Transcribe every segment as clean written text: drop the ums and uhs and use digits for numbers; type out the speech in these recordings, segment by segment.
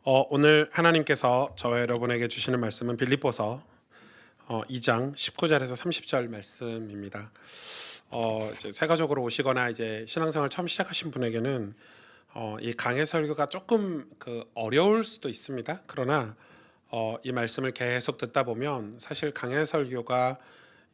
오늘 하나님께서 저와 여러분에게 주시는 말씀은 빌립보서 2장 19절에서 30절 말씀입니다. 이제 새가족으로 오시거나 이제 신앙생활 처음 시작하신 분에게는 이 강해 설교가 조금 어려울 수도 있습니다. 그러나 이 말씀을 계속 듣다 보면 사실 강해 설교가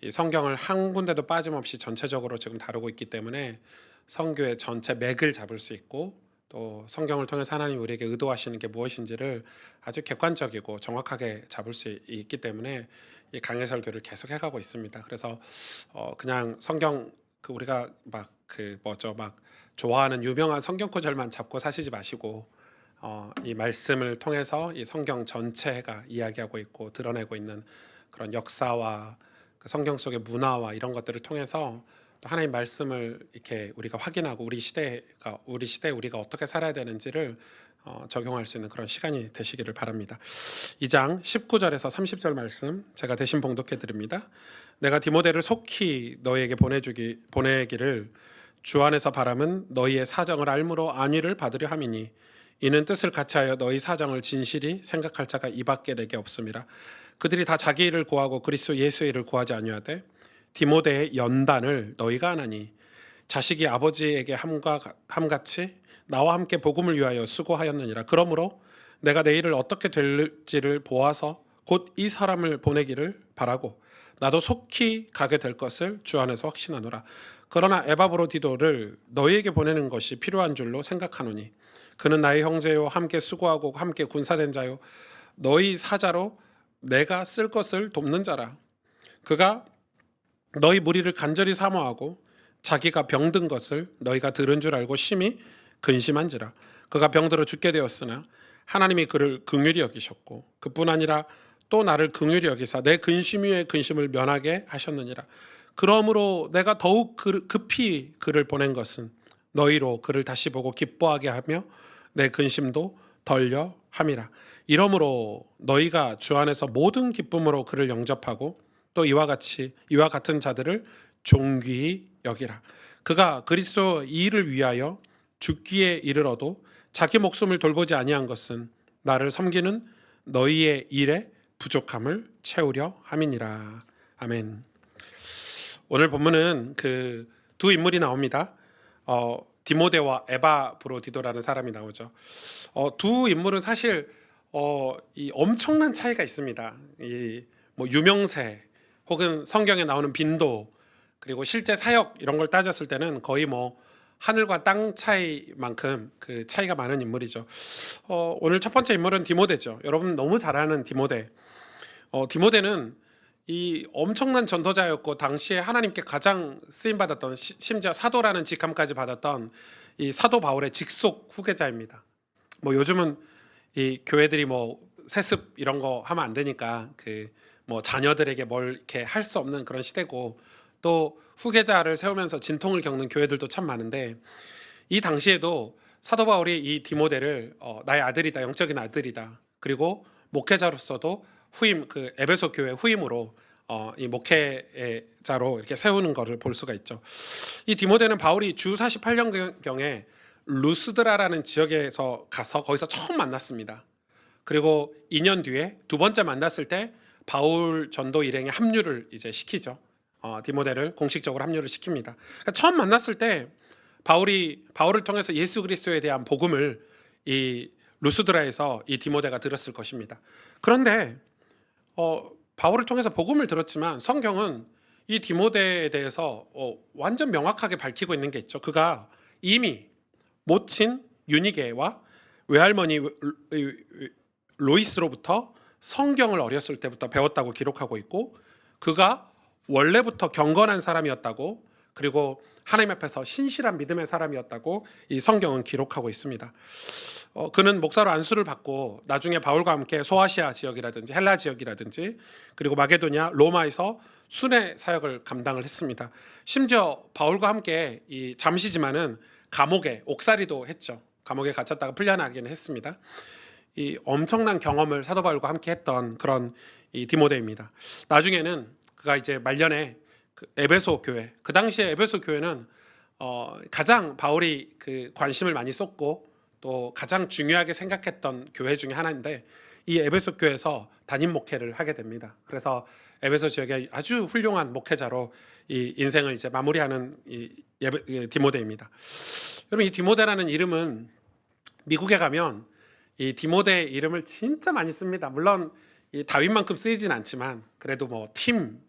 이 성경을 한 군데도 빠짐없이 전체적으로 지금 다루고 있기 때문에 성교의 전체 맥을 잡을 수 있고, 또 성경을 통해서 하나님 우리에게 의도하시는 게 무엇인지를 아주 객관적이고 정확하게 잡을 수 있기 때문에 이 강해 설교를 계속 해가고 있습니다. 그래서 그냥 성경 우리가 막 좋아하는 유명한 성경 구절만 잡고 사시지 마시고, 이 말씀을 통해서 이 성경 전체가 이야기하고 있고 드러내고 있는 그런 역사와 그 성경 속의 문화와 이런 것들을 통해서 또 하나님 말씀을 이렇게 우리가 확인하고 우리 시대에 우리가 어떻게 살아야 되는지를 적용할 수 있는 그런 시간이 되시기를 바랍니다. 2장 19절에서 30절 말씀 제가 대신 봉독해 드립니다. 내가 디모데를 속히 너희에게 보내기를 주 안에서 바람은 너희의 사정을 알므로 안위를 받으려 함이니, 이는 뜻을 같이하여 너희 사정을 진실이 생각할 자가 이밖에 내게 없음이라. 그들이 다 자기 일을 구하고 그리스도 예수의 일을 구하지 아니하되 디모데의 연단을 너희가 하나니, 자식이 아버지에게 함같이 나와 함께 복음을 위하여 수고하였느니라. 그러므로 내가 내 일을 어떻게 될지를 보아서 곧 이 사람을 보내기를 바라고 나도 속히 가게 될 것을 주 안에서 확신하노라. 그러나 에바브로디도를 너희에게 보내는 것이 필요한 줄로 생각하노니, 그는 나의 형제요 함께 수고하고 함께 군사된 자요 너희 사자로 내가 쓸 것을 돕는 자라. 그가 너희 무리를 간절히 사모하고 자기가 병든 것을 너희가 들은 줄 알고 심히 근심한지라. 그가 병들어 죽게 되었으나 하나님이 그를 긍휼히 여기셨고, 그뿐 아니라 또 나를 긍휼히 여기사 내 근심 위에 근심을 면하게 하셨느니라. 그러므로 내가 더욱 급히 그를 보낸 것은 너희로 그를 다시 보고 기뻐하게 하며 내 근심도 덜려 함이라. 이러므로 너희가 주 안에서 모든 기쁨으로 그를 영접하고 또 이와 같은 자들을 존귀히 여기라. 그가 그리스도 이 일을 위하여 죽기에 이르러도 자기 목숨을 돌보지 아니한 것은 나를 섬기는 너희의 일에 부족함을 채우려 함이니라. 아멘. 오늘 본문은 두 인물이 나옵니다. 디모데와 에바브로디도라는 사람이 나오죠. 두 인물은 사실 이 엄청난 차이가 있습니다. 유명세 혹은 성경에 나오는 빈도, 그리고 실제 사역 이런 걸 따졌을 때는 거의 하늘과 땅 차이만큼 그 차이가 많은 인물이죠. 오늘 첫 번째 인물은 디모데죠. 여러분 너무 잘 아는 디모데. 디모데는 이 엄청난 전도자였고 당시에 하나님께 가장 쓰임 받았던, 심지어 사도라는 직함까지 받았던 이 사도 바울의 직속 후계자입니다. 요즘은 이 교회들이 세습 이런 거 하면 안 되니까 자녀들에게 뭘 이렇게 할 수 없는 그런 시대고, 또 후계자를 세우면서 진통을 겪는 교회들도 참 많은데, 이 당시에도 사도 바울이 이 디모데를 나의 아들이다, 영적인 아들이다, 그리고 목회자로서도 후임, 에베소 교회 후임으로 이 목회자로 이렇게 세우는 것을 볼 수가 있죠. 이 디모데는 바울이 주 48년경에 루스드라라는 지역에서 가서 거기서 처음 만났습니다. 그리고 2년 뒤에 두 번째 만났을 때 바울 전도 일행에 합류를 이제 시키죠. 디모데를 공식적으로 합류를 시킵니다. 그러니까 처음 만났을 때 바울을 통해서 예수 그리스도에 대한 복음을 이 루스드라에서 이 디모데가 들었을 것입니다. 그런데 바울을 통해서 복음을 들었지만 성경은 이 디모데에 대해서 완전 명확하게 밝히고 있는 게 있죠. 그가 이미 모친 유니게와 외할머니 로이스로부터 성경을 어렸을 때부터 배웠다고 기록하고 있고, 그가 원래부터 경건한 사람이었다고, 그리고 하나님 앞에서 신실한 믿음의 사람이었다고 이 성경은 기록하고 있습니다. 그는 목사로 안수를 받고 나중에 바울과 함께 소아시아 지역이라든지 헬라 지역이라든지 그리고 마게도냐, 로마에서 순회 사역을 감당을 했습니다. 심지어 바울과 함께 잠시지만은 감옥에 옥살이도 했죠. 감옥에 갇혔다가 풀려나기는 했습니다. 이 엄청난 경험을 사도 바울과 함께 했던 그런 이 디모데입니다. 나중에는 그가 이제 말년에 에베소 교회, 그 당시에 에베소 교회는 가장 바울이 관심을 많이 쏟고 또 가장 중요하게 생각했던 교회 중에 하나인데 이 에베소 교회에서 담임 목회를 하게 됩니다. 그래서 에베소 지역의 아주 훌륭한 목회자로 이 인생을 이제 마무리하는 이 디모데입니다. 여러분 이 디모데라는 이름은 미국에 가면 이 디모데 이름을 진짜 많이 씁니다. 물론 이 다윗만큼 쓰이진 않지만 그래도 뭐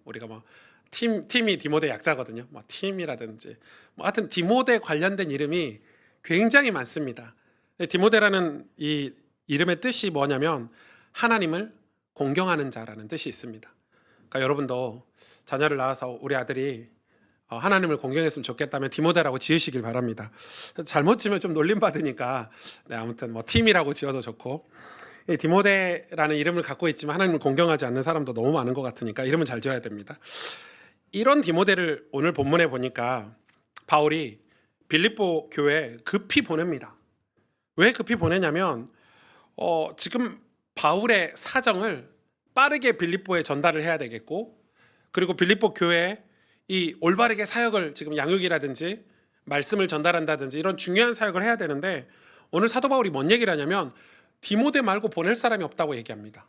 우리가 뭐 팀이 디모데 약자거든요. 뭐 팀이라든지 뭐 하여튼 디모데 관련된 이름이 굉장히 많습니다. 디모데라는 이 이름의 뜻이 뭐냐면 하나님을 공경하는 자라는 뜻이 있습니다. 그러니까 여러분도 자녀를 낳아서 우리 아들이 하나님을 공경했으면 좋겠다면 디모데라고 지으시길 바랍니다. 잘못 지으면 좀 놀림 받으니까 아무튼 뭐 팀이라고 지어도 좋고 디모데라는 이름을 갖고 있지만 하나님을 공경하지 않는 사람도 너무 많은 것 같으니까 이름은 잘 지어야 됩니다. 이런 디모데를 오늘 본문에 보니까 바울이 빌립보 교회에 급히 보냅니다. 왜 급히 보내냐면 지금 바울의 사정을 빠르게 빌립보에 전달을 해야 되겠고 그리고 빌립보 교회에 이 올바르게 사역을 지금 양육이라든지 말씀을 전달한다든지 이런 중요한 사역을 해야 되는데 오늘 사도 바울이 뭔 얘기를 하냐면 디모데 말고 보낼 사람이 없다고 얘기합니다.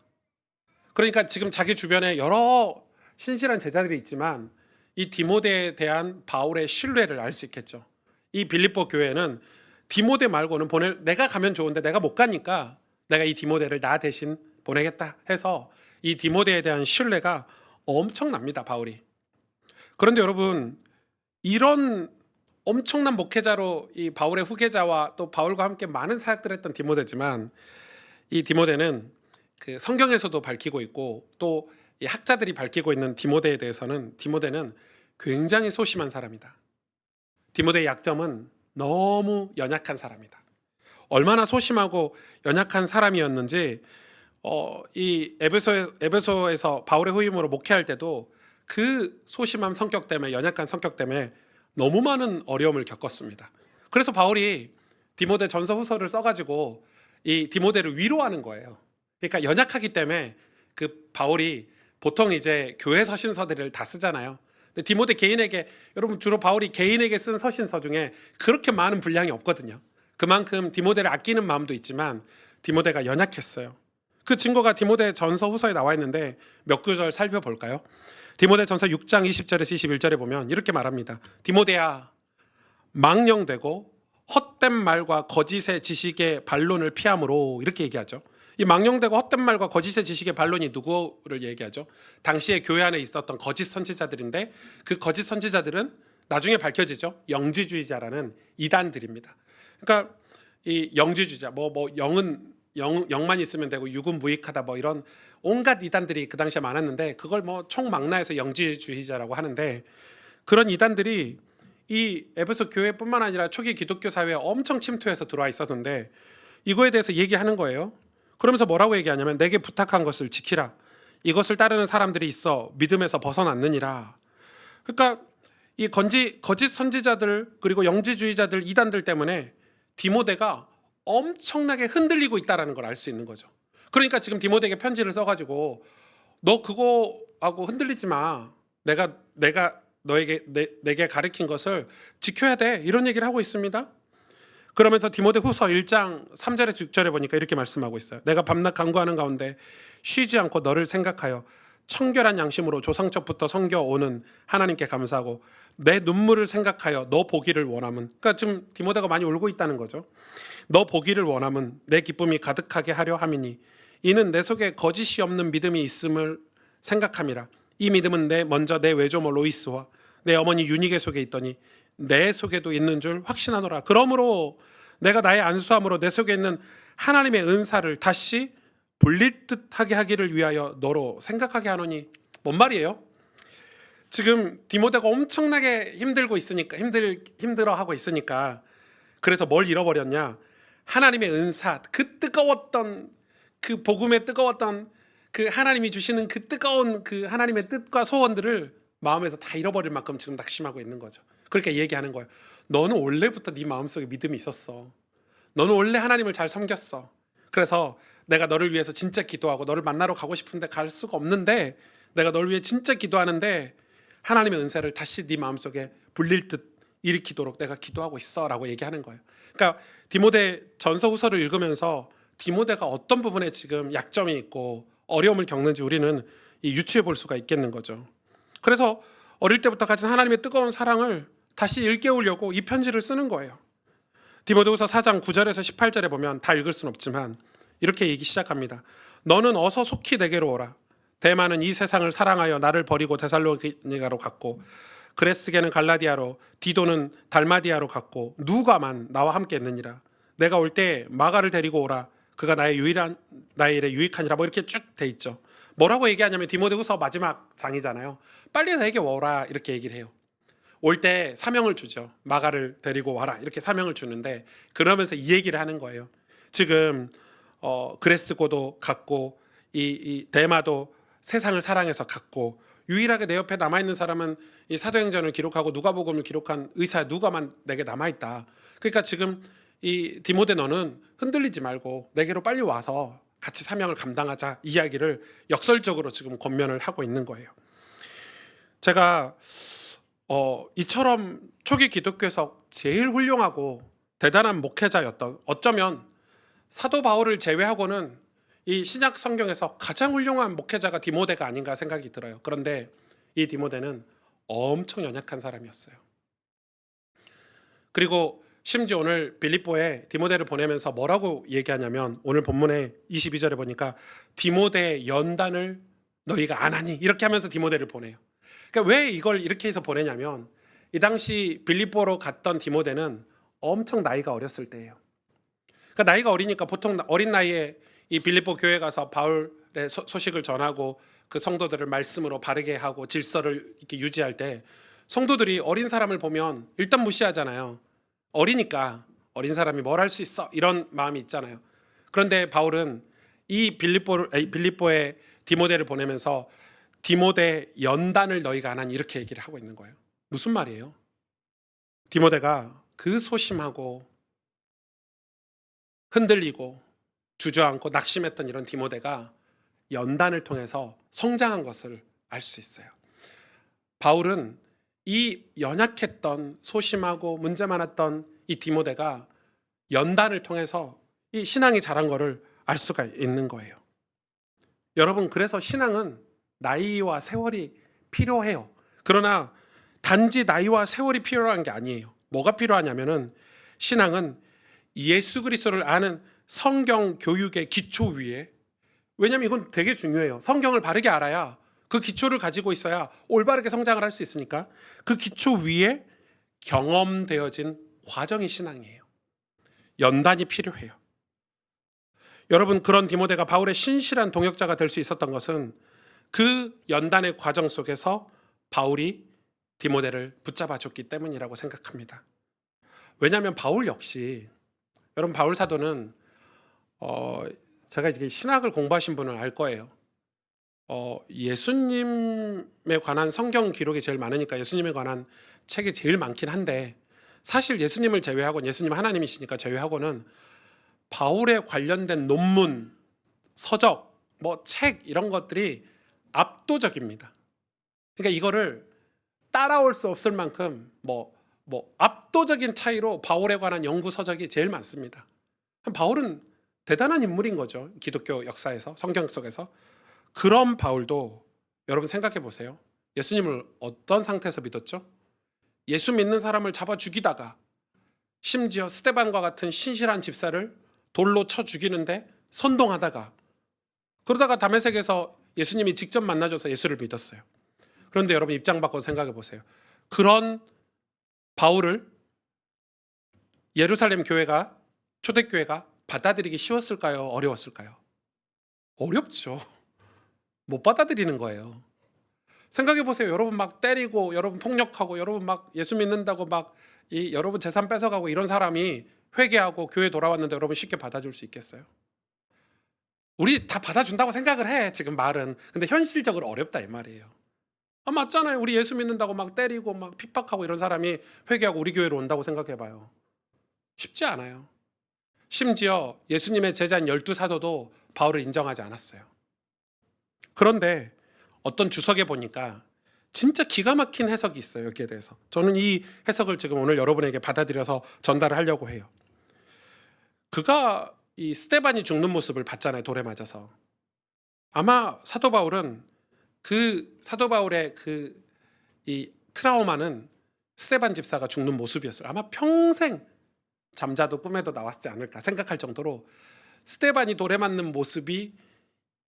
그러니까 지금 자기 주변에 여러 신실한 제자들이 있지만 이 디모데에 대한 바울의 신뢰를 알 수 있겠죠. 이 빌립보 교회는 디모데 말고는 내가 가면 좋은데 내가 못 가니까 내가 이 디모데를 나 대신 보내겠다 해서 이 디모데에 대한 신뢰가 엄청납니다, 바울이. 그런데 여러분 이런 엄청난 목회자로 이 바울의 후계자와 또 바울과 함께 많은 사역들을 했던 디모데지만 이 디모데는 그 성경에서도 밝히고 있고 또 이 학자들이 밝히고 있는 디모데에 대해서는 디모데는 굉장히 소심한 사람이다. 디모데의 약점은 너무 연약한 사람이다. 얼마나 소심하고 연약한 사람이었는지 이 에베소에서 바울의 후임으로 목회할 때도 그 소심한 성격 때문에 연약한 성격 때문에 너무 많은 어려움을 겪었습니다. 그래서 바울이 디모데 전서 후서를 써가지고 이 디모데를 위로하는 거예요. 그러니까 연약하기 때문에 그 바울이 보통 이제 교회 서신서들을 다 쓰잖아요. 근데 디모데 개인에게 여러분 주로 바울이 개인에게 쓴 서신서 중에 그렇게 많은 분량이 없거든요. 그만큼 디모데를 아끼는 마음도 있지만 디모데가 연약했어요. 그 증거가 디모데 전서 후서에 나와 있는데 몇 구절 살펴볼까요? 디모데 전서 6장 20절에서 21절에 보면 이렇게 말합니다. 디모데야 망령되고 헛된 말과 거짓의 지식의 반론을 피함으로 이렇게 얘기하죠. 이 망령되고 헛된 말과 거짓의 지식의 반론이 누구를 얘기하죠? 당시에 교회 안에 있었던 거짓 선지자들인데 그 거짓 선지자들은 나중에 밝혀지죠. 영지주의자라는 이단들입니다. 그러니까 이 영지주의자 영만 있으면 되고 육은 무익하다 뭐 이런 온갖 이단들이 그 당시에 많았는데 그걸 뭐 총망라해서 영지주의자라고 하는데 그런 이단들이 이 에베소 교회뿐만 아니라 초기 기독교 사회에 엄청 침투해서 들어와 있었는데 이거에 대해서 얘기하는 거예요. 그러면서 뭐라고 얘기하냐면 내게 부탁한 것을 지키라. 이것을 따르는 사람들이 있어 믿음에서 벗어났느니라. 그러니까 이 거짓 선지자들 그리고 영지주의자들 이단들 때문에 디모데가 엄청나게 흔들리고 있다는 걸 알 수 있는 거죠. 그러니까 지금 디모데에게 편지를 써가지고 너 그거하고 흔들리지 마. 내가 내게 가르친 것을 지켜야 돼. 이런 얘기를 하고 있습니다. 그러면서 디모데 후서 1장 3절에서 6절에 보니까 이렇게 말씀하고 있어요. 내가 밤낮 간구하는 가운데 쉬지 않고 너를 생각하여 청결한 양심으로 조상적부터 섬겨오는 하나님께 감사하고 내 눈물을 생각하여 너 보기를 원함은 그러니까 지금 디모데가 많이 울고 있다는 거죠. 너 보기를 원함은 내 기쁨이 가득하게 하려 함이니 이는 내 속에 거짓이 없는 믿음이 있음을 생각함이라. 이 믿음은 먼저 내 외조모 로이스와 내 어머니 유니게 속에 있더니 내 속에도 있는 줄 확신하노라. 그러므로 내가 나의 안수함으로 내 속에 있는 하나님의 은사를 다시 불릴 듯하게 하기를 위하여 너로 생각하게 하노니. 뭔 말이에요? 지금 디모데가 엄청나게 힘들고 있으니까 힘들어하고 있으니까 그래서 뭘 잃어버렸냐? 하나님의 은사, 그 뜨거웠던 그 복음에 뜨거웠던 그 하나님이 주시는 그 뜨거운 그 하나님의 뜻과 소원들을 마음에서 다 잃어버릴 만큼 지금 낙심하고 있는 거죠. 그러니까 얘기하는 거예요. 너는 원래부터 네 마음속에 믿음이 있었어. 너는 원래 하나님을 잘 섬겼어. 그래서 내가 너를 위해서 진짜 기도하고 너를 만나러 가고 싶은데 갈 수가 없는데 내가 너를 위해 진짜 기도하는데 하나님의 은사를 다시 네 마음속에 불릴 듯 일으키도록 내가 기도하고 있어라고 얘기하는 거예요. 그러니까 디모데 전서 후서를 읽으면서 디모데가 어떤 부분에 지금 약점이 있고 어려움을 겪는지 우리는 유추해 볼 수가 있겠는 거죠. 그래서 어릴 때부터 가진 하나님의 뜨거운 사랑을 다시 일깨우려고 이 편지를 쓰는 거예요. 디모데후서 4장 9절에서 18절에 보면 다 읽을 수는 없지만 이렇게 얘기 시작합니다. 너는 어서 속히 내게로 오라. 데마는 이 세상을 사랑하여 나를 버리고 데살로니가로 갔고 그레스게는 갈라디아로 디도는 달마디아로 갔고 누가만 나와 함께 있느니라. 내가 올 때 마가를 데리고 오라. 그가 나의 일에 유익하니라. 뭐 이렇게 쭉 돼 있죠. 뭐라고 얘기하냐면 디모데후서 마지막 장이잖아요. 빨리 내게 오라 이렇게 얘기를 해요. 올 때 사명을 주죠. 마가를 데리고 와라 이렇게 사명을 주는데 그러면서 이 얘기를 하는 거예요. 지금 그레스고도 갔고 이 데마도 세상을 사랑해서 갔고 유일하게 내 옆에 남아있는 사람은 이 사도행전을 기록하고 누가복음을 기록한 의사 누가만 내게 남아있다. 그러니까 지금 이 디모데 너는 흔들리지 말고 내게로 빨리 와서 같이 사명을 감당하자 이야기를 역설적으로 지금 권면을 하고 있는 거예요. 제가 이처럼 초기 기독교에서 제일 훌륭하고 대단한 목회자였던 어쩌면 사도 바울을 제외하고는 이 신약 성경에서 가장 훌륭한 목회자가 디모데가 아닌가 생각이 들어요. 그런데 이 디모데는 엄청 연약한 사람이었어요. 그리고 심지어 오늘 빌립보에 디모데를 보내면서 뭐라고 얘기하냐면 오늘 본문에 22절에 보니까 디모데의 연단을 너희가 안 하니 이렇게 하면서 디모데를 보내요. 그러니까 왜 이걸 이렇게 해서 보내냐면 이 당시 빌립보로 갔던 디모데는 엄청 나이가 어렸을 때예요. 그러니까 나이가 어리니까 보통 어린 나이에 이 빌립보 교회 가서 바울의 소식을 전하고 그 성도들을 말씀으로 바르게 하고 질서를 이렇게 유지할 때 성도들이 어린 사람을 보면 일단 무시하잖아요. 어리니까 어린 사람이 뭘 할 수 있어 이런 마음이 있잖아요. 그런데 바울은 이 빌립보에 디모데를 보내면서 디모데 연단을 너희가 안 하니 이렇게 얘기를 하고 있는 거예요. 무슨 말이에요? 디모데가 그 소심하고 흔들리고 주저앉고 낙심했던 이런 디모데가 연단을 통해서 성장한 것을 알 수 있어요. 바울은 이 연약했던 소심하고 문제 많았던 이 디모데가 연단을 통해서 이 신앙이 자란 것을 알 수가 있는 거예요. 여러분, 그래서 신앙은 나이와 세월이 필요해요. 그러나 단지 나이와 세월이 필요한 게 아니에요. 뭐가 필요하냐면은 신앙은 예수 그리스도를 아는 성경 교육의 기초 위에, 왜냐하면 이건 되게 중요해요. 성경을 바르게 알아야 그 기초를 가지고 있어야 올바르게 성장을 할 수 있으니까 그 기초 위에 경험되어진 과정이 신앙이에요. 연단이 필요해요. 여러분, 그런 디모데가 바울의 신실한 동역자가 될 수 있었던 것은 그 연단의 과정 속에서 바울이 디모데를 붙잡아 줬기 때문이라고 생각합니다. 왜냐하면 바울 역시, 여러분, 바울 사도는 제가 이제 신학을 공부하신 분은 알 거예요. 예수님에 관한 성경 기록이 제일 많으니까 예수님에 관한 책이 제일 많긴 한데, 사실 예수님을 제외하고는, 예수님 하나님이시니까 제외하고는 바울에 관련된 논문, 서적, 책 이런 것들이 압도적입니다. 그러니까 이거를 따라올 수 없을 만큼 압도적인 차이로 바울에 관한 연구 서적이 제일 많습니다. 바울은 대단한 인물인 거죠. 기독교 역사에서, 성경 속에서. 그런 바울도 여러분 생각해 보세요. 예수님을 어떤 상태에서 믿었죠? 예수 믿는 사람을 잡아 죽이다가 심지어 스데반과 같은 신실한 집사를 돌로 쳐 죽이는데 선동하다가, 그러다가 다메섹에서 예수님이 직접 만나줘서 예수를 믿었어요. 그런데 여러분 입장 바꿔 생각해 보세요. 그런 바울을 예루살렘 교회가, 초대교회가 받아들이기 쉬웠을까요? 어려웠을까요? 어렵죠. 못 받아들이는 거예요. 생각해 보세요. 여러분 막 때리고, 여러분 폭력하고, 여러분 막 예수 믿는다고 여러분 재산 뺏어가고 이런 사람이 회개하고 교회 돌아왔는데 여러분 쉽게 받아줄 수 있겠어요? 우리 다 받아준다고 생각을 해, 지금 말은. 근데 현실적으로 어렵다 이 말이에요. 맞잖아요. 우리 예수 믿는다고 막 때리고 막 핍박하고 이런 사람이 회개하고 우리 교회로 온다고 생각해봐요. 쉽지 않아요. 심지어 예수님의 제자인 12사도도 바울을 인정하지 않았어요. 그런데 어떤 주석에 보니까 진짜 기가 막힌 해석이 있어요. 여기에 대해서. 저는 이 해석을 지금 오늘 여러분에게 받아들여서 전달을 하려고 해요. 그가 이 스데반이 죽는 모습을 봤잖아요. 돌에 맞아서. 아마 사도 바울은 그 사도 바울의 이 트라우마는 스데반 집사가 죽는 모습이었어요. 아마 평생 잠자도 꿈에도 나왔지 않을까 생각할 정도로 스데반이 돌에 맞는 모습이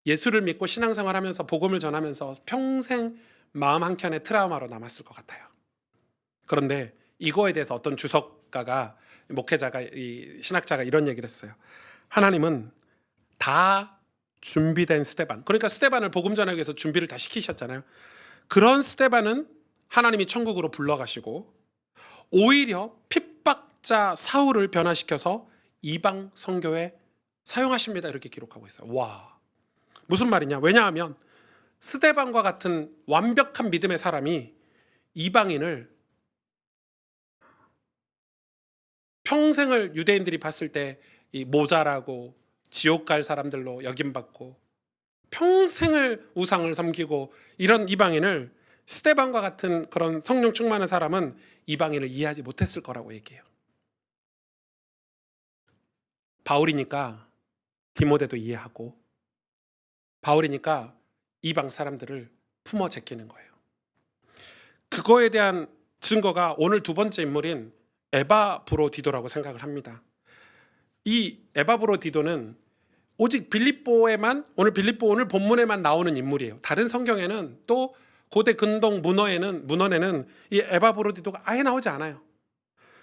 예수를 믿고 신앙생활하면서 복음을 전하면서 평생 마음 한켠에 트라우마로 남았을 것 같아요. 그런데 이거에 대해서 어떤 주석가가 목회자가 이 신학자가 이런 얘기를 했어요. 하나님은 다 준비된 스데반, 그러니까 스데반을 복음 전하기 위해서 준비를 다 시키셨잖아요. 그런 스데반은 하나님이 천국으로 불러가시고 오히려 핍박자 사울을 변화시켜서 이방 선교에 사용하십니다. 이렇게 기록하고 있어요. 와, 무슨 말이냐? 왜냐하면 스데반과 같은 완벽한 믿음의 사람이 이방인을 평생을 유대인들이 봤을 때 이 모자라고 지옥 갈 사람들로 여김받고 평생을 우상을 섬기고 이런 이방인을 스데반과 같은 그런 성령 충만한 사람은 이방인을 이해하지 못했을 거라고 얘기해요. 바울이니까 디모데도 이해하고 바울이니까 이방 사람들을 품어 제끼는 거예요. 그거에 대한 증거가 오늘 두 번째 인물인 에바브로디도라고 생각을 합니다. 이 에바브로디도는 오직 빌립보에만 오늘 본문에만 나오는 인물이에요. 다른 성경에는 또 고대 근동 문헌에는 이 에바브로디도가 아예 나오지 않아요.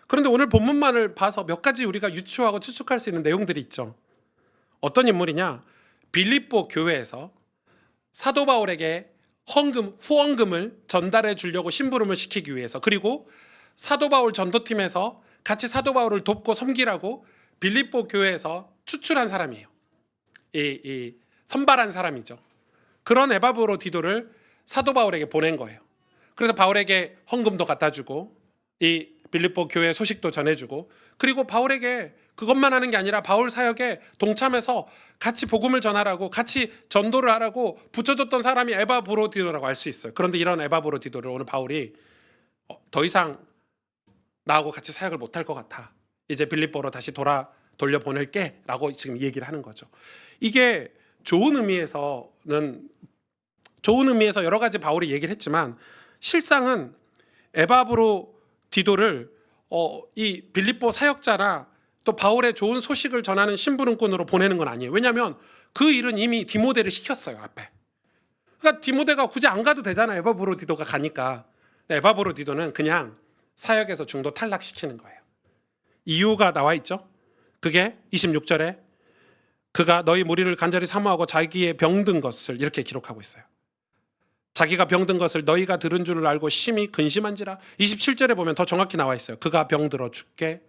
그런데 오늘 본문만을 봐서 몇 가지 우리가 유추하고 추측할 수 있는 내용들이 있죠. 어떤 인물이냐? 빌립보 교회에서 사도 바울에게 후원금을 전달해 주려고 심부름을 시키기 위해서, 그리고 사도 바울 전도팀에서 같이 사도 바울을 돕고 섬기라고 빌립보 교회에서 추출한 사람이에요. 이 선발한 사람이죠. 그런 에바브로디도를 사도 바울에게 보낸 거예요. 그래서 바울에게 헌금도 갖다 주고 이 빌립보 교회 소식도 전해주고, 그리고 바울에게 그것만 하는 게 아니라 바울 사역에 동참해서 같이 복음을 전하라고, 같이 전도를 하라고 붙여줬던 사람이 에바브로디도라고 할 수 있어요. 그런데 이런 에바브로디도를 오늘 바울이 더 이상 나하고 같이 사역을 못할 것 같아, 이제 빌립보로 다시 돌려보낼게 라고 지금 얘기를 하는 거죠. 이게 좋은 의미에서 여러 가지 바울이 얘기를 했지만, 실상은 에바브로디도를 이 빌립보 사역자나 또 바울의 좋은 소식을 전하는 심부름꾼으로 보내는 건 아니에요. 왜냐하면 그 일은 이미 디모데를 시켰어요, 앞에. 그러니까 디모데가 굳이 안 가도 되잖아요. 에바브로디도가 가니까. 에바브로디도는 그냥 사역에서 중도 탈락시키는 거예요. 이유가 나와 있죠. 그게 26절에 그가 너희 무리를 간절히 사모하고 자기의 병든 것을 이렇게 기록하고 있어요. 자기가 병든 것을 너희가 들은 줄을 알고 심히 근심한지라. 27절에 보면 더 정확히 나와 있어요. 그가 병들어 죽게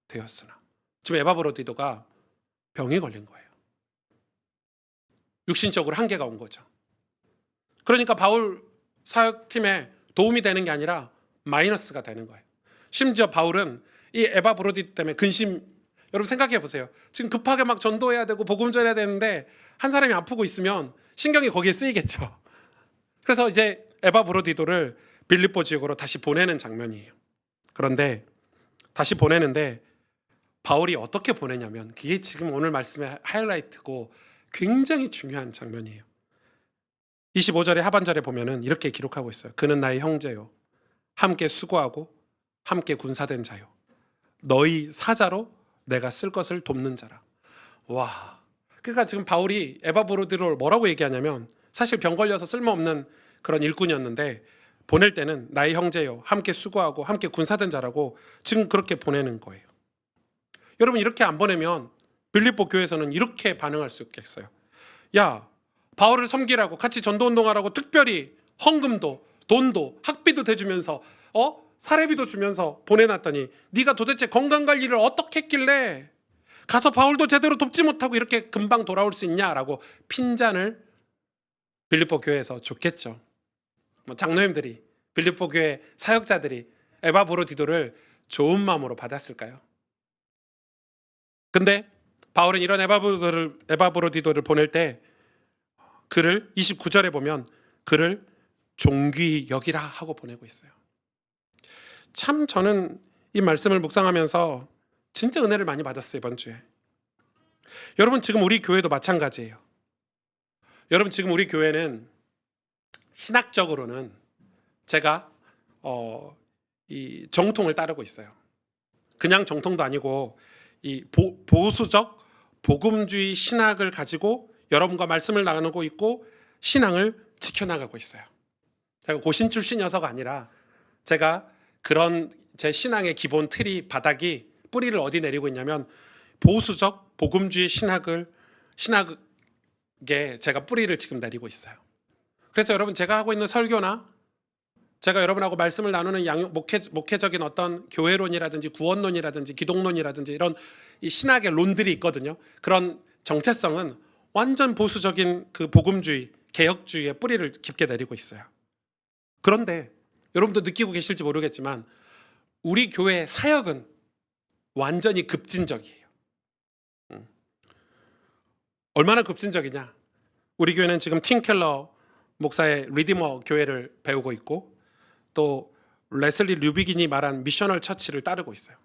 되었으나. 지금 에바브로디도가 병이 걸린 거예요. 육신적으로 한계가 온 거죠. 그러니까 바울 사역팀에 도움이 되는 게 아니라 마이너스가 되는 거예요. 심지어 바울은 이 에바브로디도 때문에 여러분 생각해 보세요. 지금 급하게 막 전도해야 되고 복음 전해야 되는데 한 사람이 아프고 있으면 신경이 거기에 쓰이겠죠. 그래서 이제 에바브로디도를 빌립보 지역으로 다시 보내는 장면이에요. 그런데 다시 보내는데 바울이 어떻게 보내냐면, 그게 지금 오늘 말씀의 하이라이트고 굉장히 중요한 장면이에요. 25절의 하반절에 보면은 이렇게 기록하고 있어요. 그는 나의 형제요, 함께 수고하고 함께 군사된 자요, 너희 사자로 내가 쓸 것을 돕는 자라. 와, 그러니까 지금 바울이 에바브로디도를 뭐라고 얘기하냐면, 사실 병 걸려서 쓸모없는 그런 일꾼이었는데 보낼 때는 나의 형제요, 함께 수고하고 함께 군사된 자라고 지금 그렇게 보내는 거예요. 여러분, 이렇게 안 보내면 빌립보 교회에서는 이렇게 반응할 수 있겠어요. 야, 바울을 섬기라고, 같이 전도운동하라고 특별히 헌금도 돈도 학비도 대주면서 사례비도 주면서 보내놨더니 네가 도대체 건강관리를 어떻게 했길래 가서 바울도 제대로 돕지 못하고 이렇게 금방 돌아올 수 있냐라고 핀잔을 빌립보 교회에서 줬겠죠. 장로님들이, 빌립보 교회 사역자들이 에바브로디도를 좋은 마음으로 받았을까요? 근데 바울은 이런 에바브로디도를 보낼 때 그를 29절에 보면 그를 존귀 여기라 하고 보내고 있어요. 참 저는 이 말씀을 묵상하면서 진짜 은혜를 많이 받았어요, 이번 주에. 여러분, 지금 우리 교회도 마찬가지예요. 여러분, 지금 우리 교회는 신학적으로는 제가 이 정통을 따르고 있어요. 그냥 정통도 아니고 이 보수적 복음주의 신학을 가지고 여러분과 말씀을 나누고 있고 신앙을 지켜나가고 있어요. 제가 고신 출신이어서가 아니라 제가 그런 제 신앙의 기본 틀이 바닥이 뿌리를 어디 내리고 있냐면 보수적 복음주의 신학에 제가 뿌리를 지금 내리고 있어요. 그래서 여러분, 제가 하고 있는 설교나 제가 여러분하고 말씀을 나누는 목회적인 어떤 교회론이라든지 구원론이라든지 기독론이라든지 이런 이 신학의 론들이 있거든요. 그런 정체성은 완전 보수적인 그 복음주의, 개혁주의의 뿌리를 깊게 내리고 있어요. 그런데 여러분도 느끼고 계실지 모르겠지만 우리 교회의 사역은 완전히 급진적이에요. 얼마나 급진적이냐? 우리 교회는 지금 팀 켈러 목사의 리디머 교회를 배우고 있고 또 레슬리 류비긴이 말한 미셔널 처치를 따르고 있어요.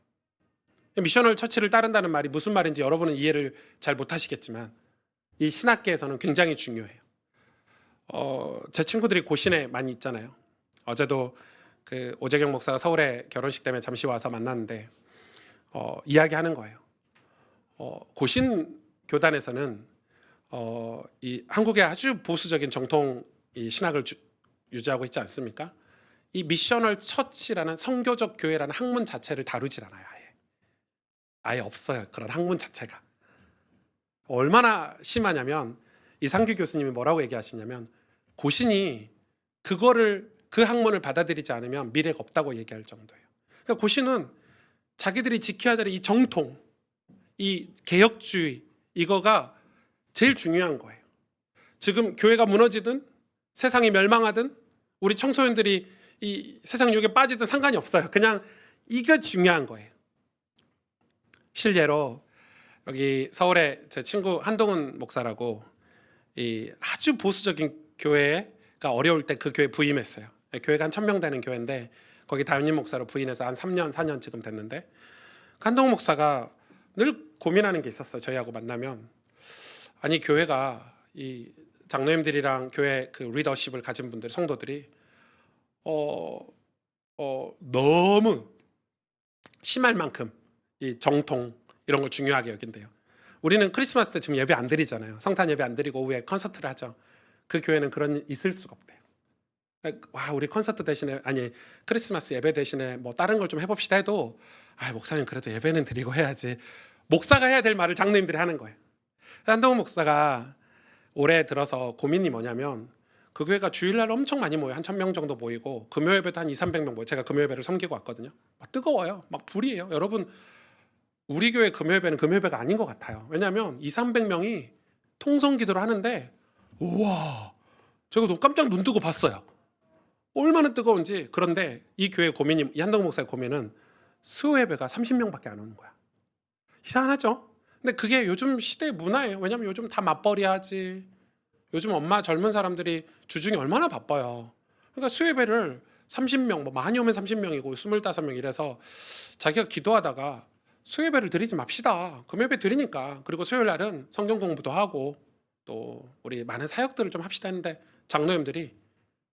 미셔널 처치를 따른다는 말이 무슨 말인지 여러분은 이해를 잘 못하시겠지만 이 신학계에서는 굉장히 중요해요. 제 친구들이 고신에 많이 있잖아요. 어제도 그 오재경 목사가 서울에 결혼식 때문에 잠시 와서 만났는데 이야기하는 거예요. 고신 교단에서는 이 한국의 아주 보수적인 정통 이 신학을 유지하고 있지 않습니까? 이 미셔널 처치라는 성교적 교회라는 학문 자체를 다루질 않아요. 아예 없어요. 그런 학문 자체가. 얼마나 심하냐면 이상규 교수님이 뭐라고 얘기하시냐면 고신이 그 학문을 받아들이지 않으면 미래가 없다고 얘기할 정도예요. 그러니까 고신은 자기들이 지켜야 될 이 정통, 이 개혁주의 이거가 제일 중요한 거예요. 지금 교회가 무너지든 세상이 멸망하든 우리 청소년들이 이 세상 유혹에 빠지든 상관이 없어요. 그냥 이게 중요한 거예요. 실제로 여기 서울에 제 친구 한동훈 목사라고 이 아주 보수적인 교회가 어려울 때 그 교회 부임했어요. 교회가 한 1,000명 되는 교회인데 거기 담임 목사로 부임해서 한 3년, 4년 지금 됐는데 한동훈 목사가 늘 고민하는 게 있었어요. 저희하고 만나면 아니 교회가 이 장로님들이랑 교회 그 리더십을 가진 분들, 성도들이 너무 심할 만큼 이 정통 이런 걸 중요하게 여긴대요. 우리는 크리스마스 때 지금 예배 안 드리잖아요. 성탄 예배 안 드리고 오후에 콘서트를 하죠. 그 교회는 그런 있을 수가 없대요. 와, 우리 콘서트 대신에 아니 크리스마스 예배 대신에 뭐 다른 걸 좀 해봅시다 해도 목사님 그래도 예배는 드리고 해야지. 목사가 해야 될 말을 장로님들이 하는 거예요. 한동훈 목사가 올해 들어서 고민이 뭐냐면 그 교회가 주일날 엄청 많이 모여요. 한 1,000명 정도 모이고 금요예배도 한 200~300명 모여요. 제가 금요예배를 섬기고 왔거든요. 막 뜨거워요. 막 불이에요. 여러분 우리 교회 금요예배는 금요예배가 아닌 것 같아요. 왜냐하면 200~300명이 통성기도를 하는데 우와 제가 너무 깜짝 눈 뜨고 봤어요. 얼마나 뜨거운지. 그런데 이 교회 고민이 이 한동훈 목사의 고민은 수요예배가 30명밖에 안 오는 거야. 이상하죠? 근데 그게 요즘 시대의 문화예요. 왜냐하면 요즘 다 맞벌이 하지. 요즘 엄마 젊은 사람들이 주중에 얼마나 바빠요. 그러니까 수요예배를 30명, 뭐 많이 오면 30명이고 25명 이래서 자기가 기도하다가 수요예배를 드리지 맙시다. 금요예배 드리니까. 그리고 수요일 날은 성경 공부도 하고 또 우리 많은 사역들을 좀 합시다 했는데 장로님들이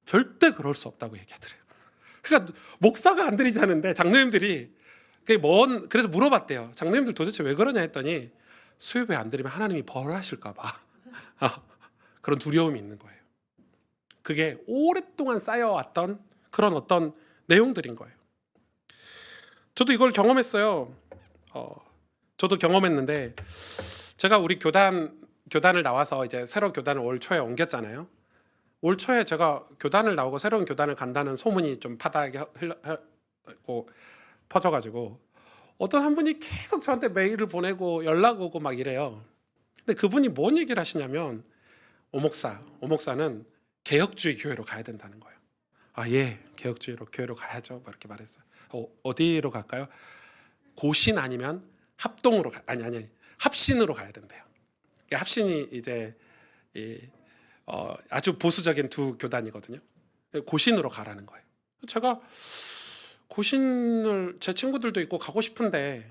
절대 그럴 수 없다고 얘기하더래요. 그러니까 목사가 안 드리자는데 장로님들이 그래서 물어봤대요. 장로님들 도대체 왜 그러냐 했더니 수요예배 안 드리면 하나님이 벌하실까 봐. 그런 두려움이 있는 거예요. 그게 오랫동안 쌓여왔던 그런 어떤 내용들인 거예요. 저도 이걸 경험했어요. 저도 경험했는데 제가 우리 교단을 나와서 이제 새로 교단을 올 초에 옮겼잖아요. 올 초에 제가 교단을 나오고 새로운 교단을 간다는 소문이 좀 바닥에 흘러고 퍼져가지고 어떤 한 분이 계속 저한테 메일을 보내고 연락 오고 막 이래요. 근데 그분이 뭔 얘기를 하시냐면 오 목사는 개혁주의 교회로 가야 된다는 거예요. 예, 개혁주의로 교회로 가야죠. 이렇게 말했어요. 어디로 갈까요? 고신 아니면 합동으로 아니 합신으로 가야 된대요. 합신이 이제 아주 보수적인 두 교단이거든요. 고신으로 가라는 거예요. 제가 고신을 제 친구들도 있고 가고 싶은데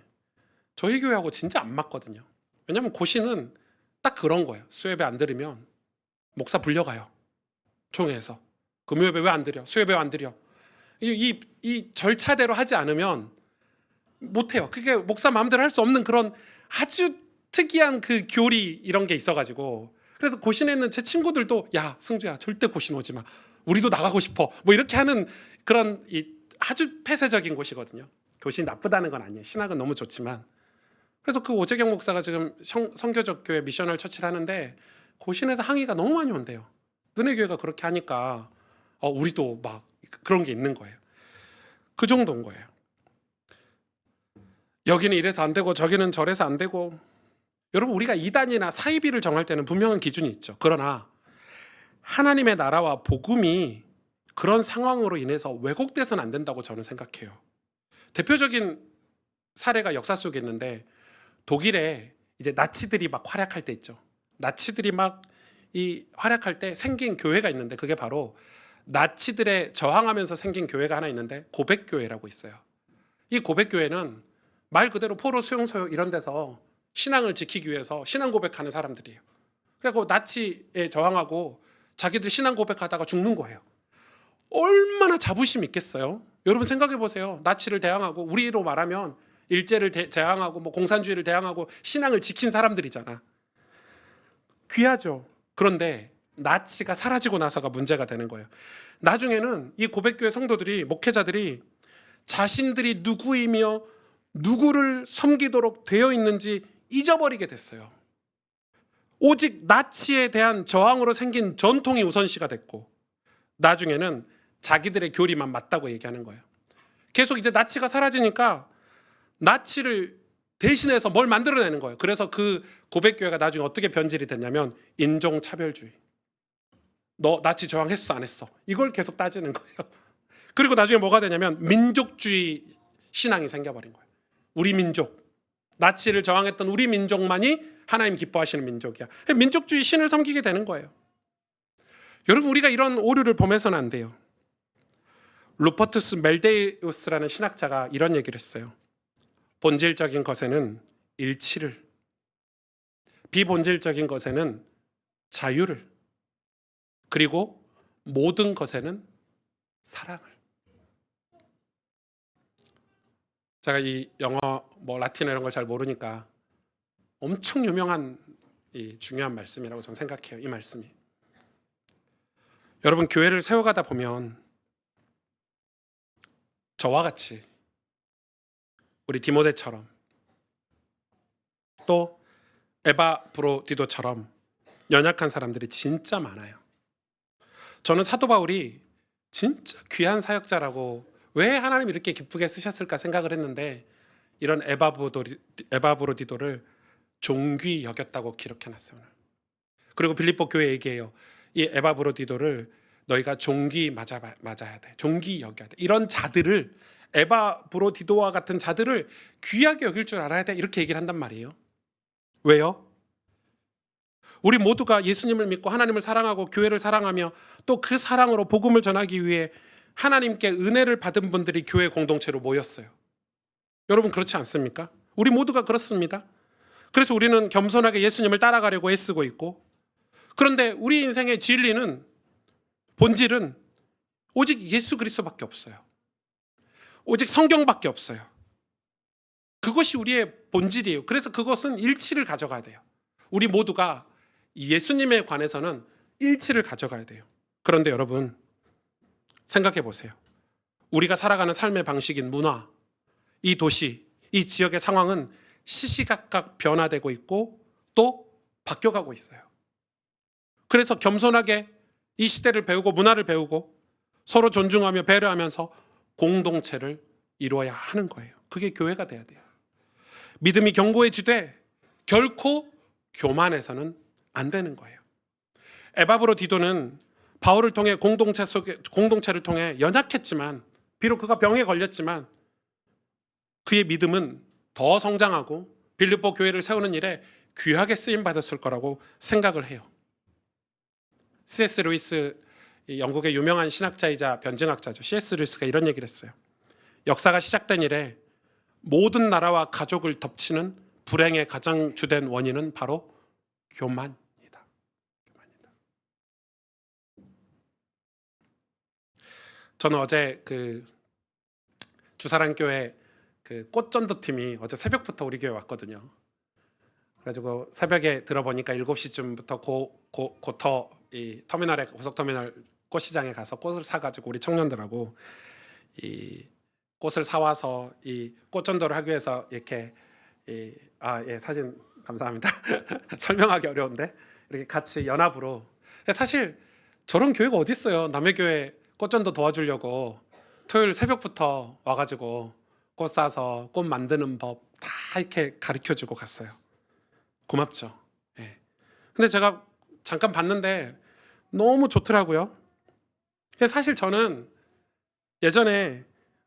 저희 교회하고 진짜 안 맞거든요. 왜냐면 고신은 딱 그런 거예요. 수예배 안 드리면 목사 불려가요. 총회에서. 금요예배 왜 안 드려? 수예배 왜 안 드려? 이 절차대로 하지 않으면 못해요. 그게 목사 마음대로 할 수 없는 그런 아주 특이한 그 교리 이런 게 있어가지고, 그래서 고신에 있는 제 친구들도 야 승주야 절대 고신 오지 마, 우리도 나가고 싶어, 뭐 이렇게 하는 그런 아주 폐쇄적인 곳이거든요. 고신이 나쁘다는 건 아니에요. 신학은 너무 좋지만. 그래서 그 오재경 목사가 지금 성교적 교회 미셔널 처치를 하는데 고신에서 항의가 너무 많이 온대요. 너네 교회가 그렇게 하니까 우리도 막 그런 게 있는 거예요. 그 정도인 거예요. 여기는 이래서 안 되고 저기는 저래서 안 되고. 여러분, 우리가 이단이나 사이비를 정할 때는 분명한 기준이 있죠. 그러나 하나님의 나라와 복음이 그런 상황으로 인해서 왜곡돼서는 안 된다고 저는 생각해요. 대표적인 사례가 역사 속에 있는데, 독일에 이제 나치들이 막 활약할 때 있죠. 나치들이 막 활약할 때 생긴 교회가 있는데, 그게 바로 나치들에 저항하면서 생긴 교회가 하나 있는데 고백교회라고 있어요. 이 고백교회는 말 그대로 포로 수용소 이런 데서 신앙을 지키기 위해서 신앙 고백하는 사람들이에요. 그리고 나치에 저항하고 자기들 신앙 고백하다가 죽는 거예요. 얼마나 자부심 있겠어요? 여러분 생각해 보세요. 나치를 대항하고, 우리로 말하면 일제를 대항하고 뭐 공산주의를 대항하고 신앙을 지킨 사람들이잖아. 귀하죠. 그런데 나치가 사라지고 나서가 문제가 되는 거예요. 나중에는 이 고백교회 성도들이, 목회자들이 자신들이 누구이며 누구를 섬기도록 되어 있는지 잊어버리게 됐어요. 오직 나치에 대한 저항으로 생긴 전통이 우선시가 됐고, 나중에는 자기들의 교리만 맞다고 얘기하는 거예요. 계속 이제 나치가 사라지니까 나치를 대신해서 뭘 만들어내는 거예요. 그래서 그 고백교회가 나중에 어떻게 변질이 됐냐면 인종차별주의. 너 나치 저항했어 안 했어? 이걸 계속 따지는 거예요. 그리고 나중에 뭐가 되냐면 민족주의 신앙이 생겨버린 거예요. 우리 민족, 나치를 저항했던 우리 민족만이 하나님 기뻐하시는 민족이야. 민족주의 신을 섬기게 되는 거예요. 여러분, 우리가 이런 오류를 범해서는 안 돼요. 루퍼투스 멜데우스라는 신학자가 이런 얘기를 했어요. 본질적인 것에는 일치를, 비본질적인 것에는 자유를, 그리고 모든 것에는 사랑을. 제가 이 영어, 뭐 라틴어 이런 걸 잘 모르니까 엄청 유명한 이 중요한 말씀이라고 저는 생각해요. 이 말씀이. 여러분, 교회를 세워가다 보면 저와 같이, 우리 디모데처럼, 또 에바브로디도처럼 연약한 사람들이 진짜 많아요. 저는 사도 바울이 진짜 귀한 사역자라고 왜 하나님 이렇게 기쁘게 쓰셨을까 생각을 했는데, 이런 에바브로디도를 존귀 여겼다고 기록해놨어요. 그리고 빌립보 교회 얘기해요. 이 에바브로디도를 너희가 존귀 맞아야 돼. 존귀 여겨야 돼. 이런 자들을, 에바브로디도와 같은 자들을 귀하게 여길 줄 알아야 돼. 이렇게 얘기를 한단 말이에요. 왜요? 우리 모두가 예수님을 믿고 하나님을 사랑하고 교회를 사랑하며 또 그 사랑으로 복음을 전하기 위해 하나님께 은혜를 받은 분들이 교회 공동체로 모였어요. 여러분, 그렇지 않습니까? 우리 모두가 그렇습니다. 그래서 우리는 겸손하게 예수님을 따라가려고 애쓰고 있고, 그런데 우리 인생의 진리는, 본질은 오직 예수 그리스도밖에 없어요. 오직 성경밖에 없어요. 그것이 우리의 본질이에요. 그래서 그것은 일치를 가져가야 돼요. 우리 모두가 예수님에 관해서는 일치를 가져가야 돼요. 그런데 여러분, 생각해 보세요. 우리가 살아가는 삶의 방식인 문화, 이 도시, 이 지역의 상황은 시시각각 변화되고 있고 또 바뀌어가고 있어요. 그래서 겸손하게 이 시대를 배우고 문화를 배우고 서로 존중하며 배려하면서 공동체를 이루어야 하는 거예요. 그게 교회가 돼야 돼요. 믿음이 견고해지되 결코 교만해서는 안 되는 거예요. 에바브로디도는 바울을 통해 공동체를 통해 연약했지만, 비록 그가 병에 걸렸지만 그의 믿음은 더 성장하고 빌립보 교회를 세우는 일에 귀하게 쓰임 받았을 거라고 생각을 해요. C.S. 루이스 이 영국의 유명한 신학자이자 변증학자죠. C.S. 루이스가 이런 얘기를 했어요. 역사가 시작된 이래 모든 나라와 가족을 덮치는 불행의 가장 주된 원인은 바로 교만이다. 교만이다. 저는 어제 그 주사랑교회 그 꽃전도 팀이 어제 새벽부터 우리 교회 왔거든요. 그래가지고 새벽에 들어보니까 7시쯤부터 고터 이 터미널에 고속터미널 꽃시장에 가서 꽃을 사가지고 우리 청년들하고 이 꽃을 사와서 이 꽃전도를 하기 위해서 이렇게 예, 사진 감사합니다. 설명하기 어려운데 이렇게 같이 연합으로. 사실 저런 교회가 어디 있어요? 남의 교회 꽃전도 도와주려고 토요일 새벽부터 와가지고 꽃 사서 꽃 만드는 법 다 이렇게 가르쳐주고 갔어요. 고맙죠. 예. 근데 제가 잠깐 봤는데 너무 좋더라고요. 사실 저는 예전에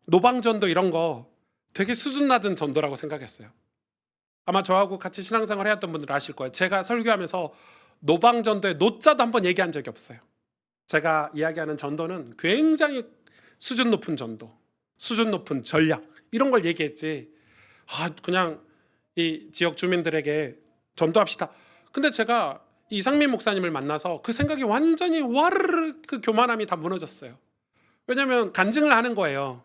노방전도 이런 거 되게 수준 낮은 전도라고 생각했어요. 아마 저하고 같이 신앙생활 해왔던 분들 아실 거예요. 제가 설교하면서 노방전도의 노자도 한번 얘기한 적이 없어요. 제가 이야기하는 전도는 굉장히 수준 높은 전도, 수준 높은 전략 이런 걸 얘기했지. 그냥 이 지역 주민들에게 전도합시다. 근데 제가 이상민 목사님을 만나서 그 생각이 완전히 와르르 그 교만함이 다 무너졌어요. 왜냐하면 간증을 하는 거예요.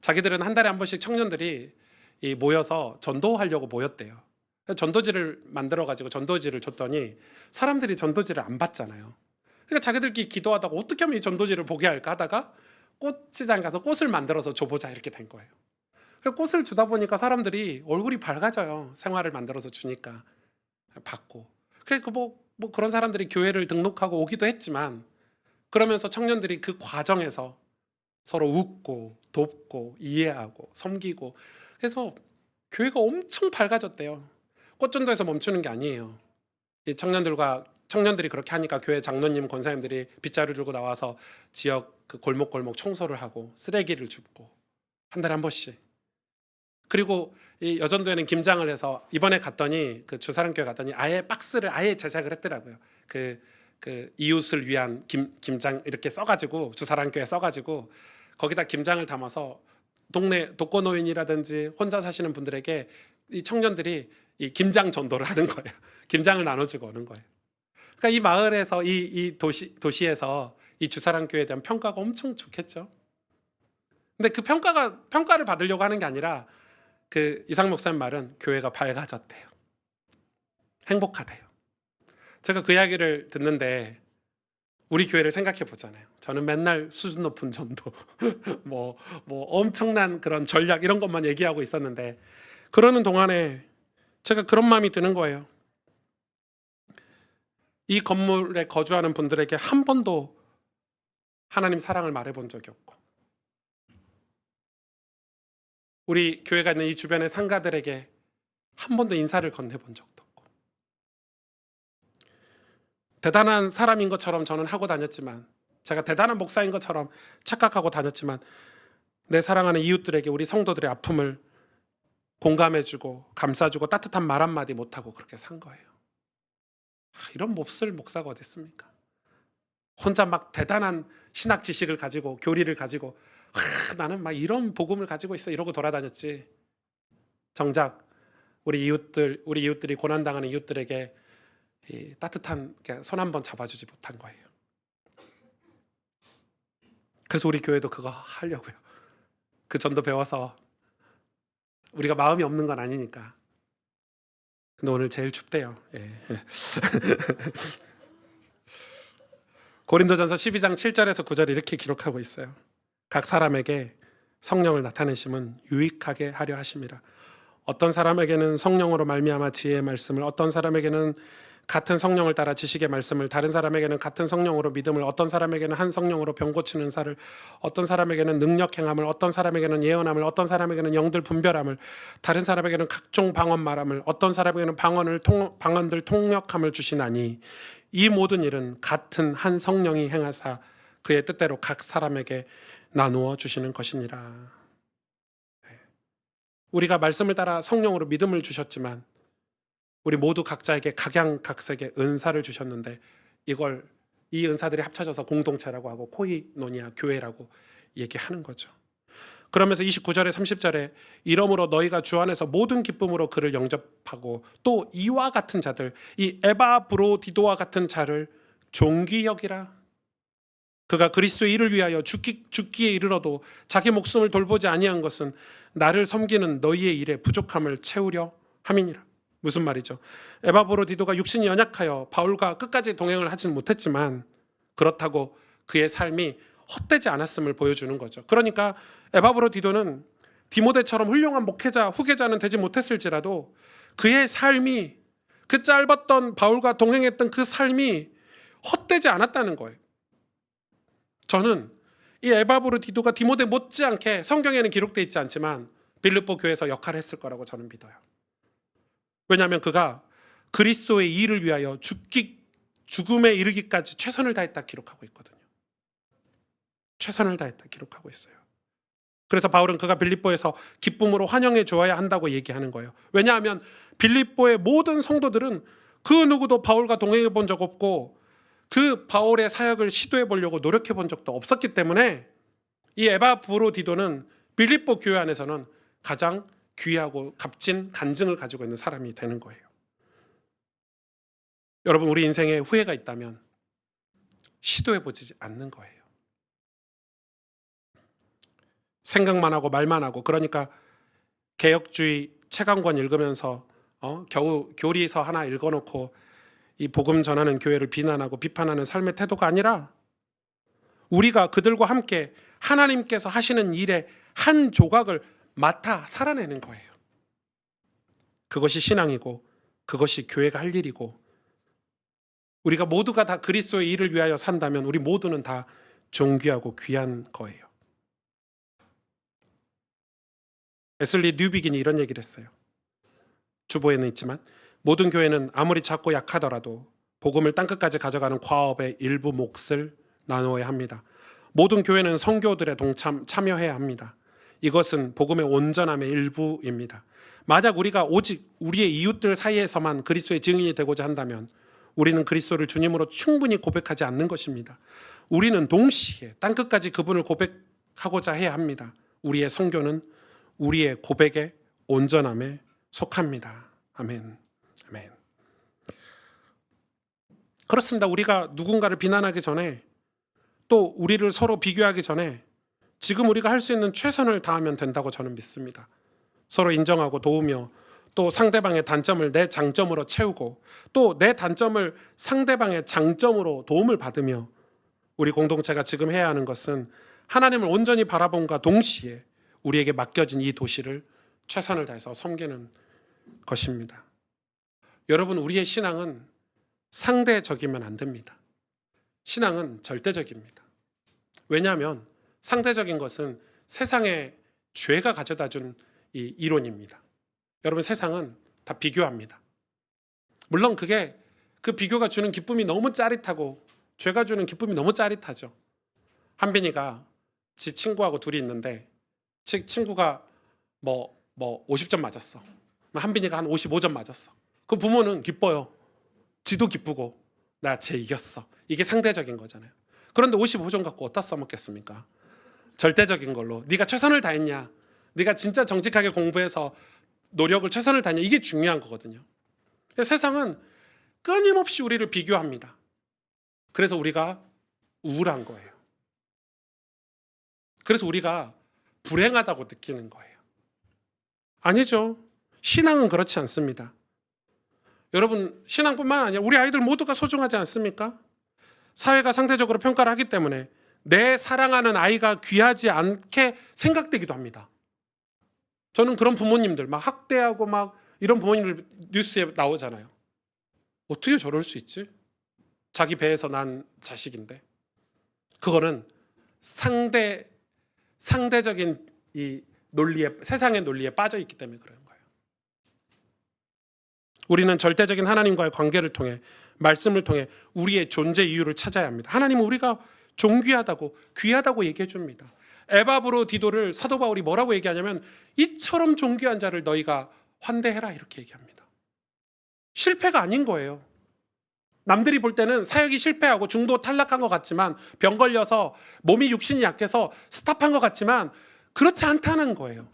자기들은 한 달에 한 번씩 청년들이 모여서 전도하려고 모였대요. 전도지를 만들어가지고 전도지를 줬더니 사람들이 전도지를 안 받잖아요. 그러니까 자기들끼리 기도하다가 어떻게 하면 이 전도지를 보게 할까 하다가 꽃시장 가서 꽃을 만들어서 줘보자 이렇게 된 거예요. 꽃을 주다 보니까 사람들이 얼굴이 밝아져요. 생활을 만들어서 주니까 받고. 그러니까 뭐 그런 사람들이 교회를 등록하고 오기도 했지만 그러면서 청년들이 그 과정에서 서로 웃고 돕고 이해하고 섬기고 그래서 교회가 엄청 밝아졌대요. 꽃전도에서 멈추는 게 아니에요. 이 청년들이 그렇게 하니까 교회 장로님, 권사님들이 빗자루 들고 나와서 지역 그 골목골목 청소를 하고 쓰레기를 줍고 한 달에 한 번씩. 그리고 이 여전도에는 김장을 해서 이번에 갔더니 그 주사랑교회 갔더니 아예 박스를 아예 제작을 했더라고요. 그 이웃을 위한 김장 이렇게 써가지고 주사랑교회 써가지고 거기다 김장을 담아서 동네 독거노인이라든지 혼자 사시는 분들에게 이 청년들이 이 김장 전도를 하는 거예요. 김장을 나눠주고 오는 거예요. 그러니까 이 마을에서 이 도시에서 이 주사랑교회에 대한 평가가 엄청 좋겠죠. 근데 그 평가를 받으려고 하는 게 아니라 그 이상 목사님 말은 교회가 밝아졌대요. 행복하대요. 제가 그 이야기를 듣는데 우리 교회를 생각해 보잖아요. 저는 맨날 수준 높은 전도, 뭐 엄청난 그런 전략 이런 것만 얘기하고 있었는데 그러는 동안에 제가 그런 마음이 드는 거예요. 이 건물에 거주하는 분들에게 한 번도 하나님 사랑을 말해본 적이 없고 우리 교회가 있는 이 주변의 상가들에게 한 번도 인사를 건네본 적도 없고 대단한 사람인 것처럼 저는 하고 다녔지만 제가 대단한 목사인 것처럼 착각하고 다녔지만 내 사랑하는 이웃들에게 우리 성도들의 아픔을 공감해주고 감싸주고 따뜻한 말 한마디 못하고 그렇게 산 거예요. 이런 몹쓸 목사가 어디 있습니까? 혼자 막 대단한 신학 지식을 가지고 교리를 가지고 나는 막 이런 복음을 가지고 있어 이러고 돌아다녔지. 정작 우리 이웃들이 고난당하는 이웃들에게 이 따뜻한 손 한번 잡아주지 못한 거예요. 그래서 우리 교회도 그거 하려고요. 그 전도 배워서 우리가 마음이 없는 건 아니니까. 근데 오늘 제일 춥대요. 예. 고린도전서 12장 7절에서 9절 이렇게 기록하고 있어요. 각 사람에게 성령을 나타내심은 유익하게 하려 하심이라. 어떤 사람에게는 성령으로 말미암아 지혜의 말씀을, 어떤 사람에게는 같은 성령을 따라 지식의 말씀을, 다른 사람에게는 같은 성령으로 믿음을, 어떤 사람에게는 한 성령으로 병 고치는 사를, 어떤 사람에게는 능력 행함을, 어떤 사람에게는 예언함을, 어떤 사람에게는 영들 분별함을, 다른 사람에게는 각종 방언 말함을, 어떤 사람에게는 방언들 통역함을 주시나니 이 모든 일은 같은 한 성령이 행하사 그의 뜻대로 각 사람에게 나누어 주시는 것이니라. 우리가 말씀을 따라 성령으로 믿음을 주셨지만 우리 모두 각자에게 각양각색의 은사를 주셨는데 이걸 이 은사들이 합쳐져서 공동체라고 하고 코이노니아 교회라고 얘기하는 거죠. 그러면서 29절에 30절에 이러므로 너희가 주 안에서 모든 기쁨으로 그를 영접하고 또 이와 같은 자들, 이 에바브로디도와 같은 자를 존귀 여기라. 그가 그리스도의 일을 위하여 죽기에 이르러도 자기 목숨을 돌보지 아니한 것은 나를 섬기는 너희의 일에 부족함을 채우려 함이니라. 무슨 말이죠? 에바브로디도가 육신이 연약하여 바울과 끝까지 동행을 하지는 못했지만 그렇다고 그의 삶이 헛되지 않았음을 보여주는 거죠. 그러니까 에바브로디도는 디모데처럼 훌륭한 목회자, 후계자는 되지 못했을지라도 그의 삶이, 그 짧았던 바울과 동행했던 그 삶이 헛되지 않았다는 거예요. 저는 이 에바브로디도가 디모데 못지않게, 성경에는 기록되어 있지 않지만 빌립보 교회에서 역할을 했을 거라고 저는 믿어요. 왜냐하면 그가 그리스도의 일을 위하여 죽음에 이르기까지 최선을 다했다 기록하고 있거든요. 최선을 다했다 기록하고 있어요. 그래서 바울은 그가 빌립보에서 기쁨으로 환영해 주어야 한다고 얘기하는 거예요. 왜냐하면 빌립보의 모든 성도들은 그 누구도 바울과 동행해 본 적 없고 그 바울의 사역을 시도해 보려고 노력해 본 적도 없었기 때문에 이 에바브로디도는 빌립보 교회 안에서는 가장 귀하고 값진 간증을 가지고 있는 사람이 되는 거예요. 여러분, 우리 인생에 후회가 있다면 시도해 보지 않는 거예요. 생각만 하고 말만 하고, 그러니까 개혁주의 책 한 권 읽으면서 겨우 교리서 하나 읽어놓고 이 복음 전하는 교회를 비난하고 비판하는 삶의 태도가 아니라 우리가 그들과 함께 하나님께서 하시는 일의 한 조각을 맡아 살아내는 거예요. 그것이 신앙이고 그것이 교회가 할 일이고, 우리가 모두가 다 그리스도의 일을 위하여 산다면 우리 모두는 다 존귀하고 귀한 거예요. 에슬리 뉴비긴이 이런 얘기를 했어요. 주보에는 있지만 모든 교회는 아무리 작고 약하더라도 복음을 땅끝까지 가져가는 과업의 일부 몫을 나누어야 합니다. 모든 교회는 선교들의 참여해야 합니다. 이것은 복음의 온전함의 일부입니다. 만약 우리가 오직 우리의 이웃들 사이에서만 그리스도의 증인이 되고자 한다면 우리는 그리스도를 주님으로 충분히 고백하지 않는 것입니다. 우리는 동시에 땅끝까지 그분을 고백하고자 해야 합니다. 우리의 선교는 우리의 고백의 온전함에 속합니다. 아멘. 아멘. 그렇습니다. 우리가 누군가를 비난하기 전에, 또 우리를 서로 비교하기 전에 지금 우리가 할 수 있는 최선을 다하면 된다고 저는 믿습니다. 서로 인정하고 도우며, 또 상대방의 단점을 내 장점으로 채우고, 또 내 단점을 상대방의 장점으로 도움을 받으며, 우리 공동체가 지금 해야 하는 것은 하나님을 온전히 바라본과 동시에 우리에게 맡겨진 이 도시를 최선을 다해서 섬기는 것입니다. 여러분, 우리의 신앙은 상대적이면 안 됩니다. 신앙은 절대적입니다. 왜냐하면 상대적인 것은 세상의 죄가 가져다 준 이 이론입니다. 여러분, 세상은 다 비교합니다. 물론 그 비교가 주는 기쁨이 너무 짜릿하고, 죄가 주는 기쁨이 너무 짜릿하죠. 한빈이가 지 친구하고 둘이 있는데 친구가 뭐 50점 맞았어. 한빈이가 한 55점 맞았어. 그 부모는 기뻐요. 지도 기쁘고, 나 쟤 이겼어. 이게 상대적인 거잖아요. 그런데 55점 갖고 어디다 써먹겠습니까? 절대적인 걸로 네가 최선을 다했냐, 네가 진짜 정직하게 공부해서 노력을 최선을 다했냐, 이게 중요한 거거든요. 세상은 끊임없이 우리를 비교합니다. 그래서 우리가 우울한 거예요. 그래서 우리가 불행하다고 느끼는 거예요. 아니죠. 신앙은 그렇지 않습니다. 여러분, 신앙뿐만 아니라 우리 아이들 모두가 소중하지 않습니까? 사회가 상대적으로 평가를 하기 때문에 내 사랑하는 아이가 귀하지 않게 생각되기도 합니다. 저는 그런 부모님들, 막 학대하고 막 이런 부모님들 뉴스에 나오잖아요. 어떻게 저럴 수 있지? 자기 배에서 난 자식인데. 그거는 상대적인 이 논리에, 세상의 논리에 빠져 있기 때문에 그런 거예요. 우리는 절대적인 하나님과의 관계를 통해, 말씀을 통해 우리의 존재 이유를 찾아야 합니다. 하나님은 우리가 존귀하다고, 귀하다고 얘기해 줍니다. 에바브로디도를 사도 바울이 뭐라고 얘기하냐면, 이처럼 존귀한 자를 너희가 환대해라, 이렇게 얘기합니다. 실패가 아닌 거예요. 남들이 볼 때는 사역이 실패하고 중도 탈락한 것 같지만, 병 걸려서 몸이 육신이 약해서 스탑한 것 같지만 그렇지 않다는 거예요.